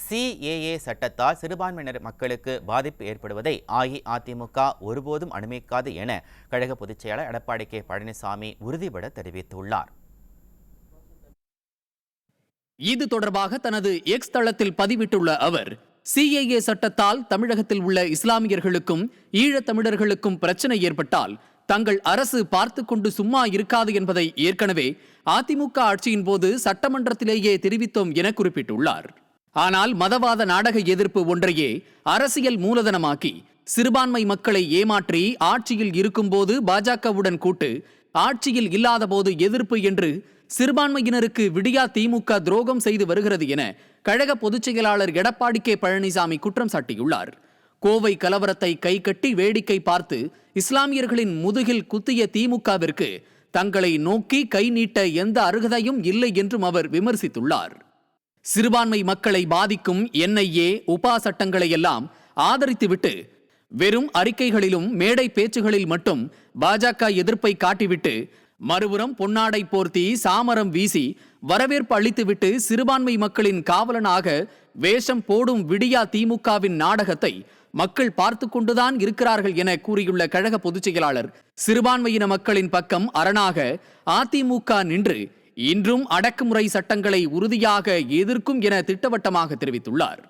CAA சட்டத்தால் சிறுபான்மையினர் மக்களுக்கு பாதிப்பு ஏற்படுவதை அஇஅதிமுக ஒருபோதும் அனுமதிக்காது என கழக பொதுச் செயலாளர் எடப்பாடி கே பழனிசாமி உறுதிபட தெரிவித்துள்ளார். இது தொடர்பாக தனது எக்ஸ் தளத்தில் பதிவிட்டுள்ள அவர், CAA சட்டத்தால் தமிழகத்தில் உள்ள இஸ்லாமியர்களுக்கும் ஈழத்தமிழர்களுக்கும் பிரச்சனை ஏற்பட்டால் தங்கள் அரசு பார்த்து கொண்டு சும்மா இருக்காது என்பதை ஏற்கனவே அதிமுக ஆட்சியின் போது சட்டமன்றத்திலேயே தெரிவித்தோம் என குறிப்பிட்டுள்ளார். ஆனால் மதவாத நாடக எதிர்ப்பு ஒன்றையே அரசியல் மூலதனமாக்கி சிறுபான்மை மக்களை ஏமாற்றி ஆட்சியில் இருக்கும்போது பாஜகவுடன் கூட்டு, ஆட்சியில் இல்லாத போது எதிர்ப்பு என்று சிறுபான்மையினருக்கு விடியா திமுக துரோகம் செய்து வருகிறது என கழக பொதுச் செயலாளர் எடப்பாடி கே பழனிசாமி குற்றம் சாட்டியுள்ளார். கோவை கலவரத்தை கைகட்டி வேடிக்கை பார்த்து இஸ்லாமியர்களின் முதுகில் குத்திய திமுகவிற்கு தங்களை நோக்கி கை நீட்ட எந்த அருகதையும் இல்லை என்றும் அவர் விமர்சித்துள்ளார். சிறுபான்மை மக்களை பாதிக்கும் NIA, உபா சட்டங்களை எல்லாம் ஆதரித்துவிட்டு வெறும் அறிக்கைகளிலும் மேடை பேச்சுகளில் மட்டும் பாஜக எதிர்ப்பை காட்டிவிட்டு மறுபுறம் பொன்னாடை போர்த்தி சாமரம் வீசி வரவேற்பு அளித்துவிட்டு சிறுபான்மை மக்களின் காவலனாக வேஷம் போடும் விடியா திமுகவின் நாடகத்தை மக்கள் பார்த்து கொண்டுதான் இருக்கிறார்கள் என கூறியுள்ள கழக பொதுச் செயலாளர், சிறுபான்மையின மக்களின் பக்கம் அரணாக அதிமுக நின்று இன்றும் அடக்குமுறை சட்டங்களை உறுதியாக எதிர்க்கும் என திட்டவட்டமாக தெரிவித்துள்ளார்.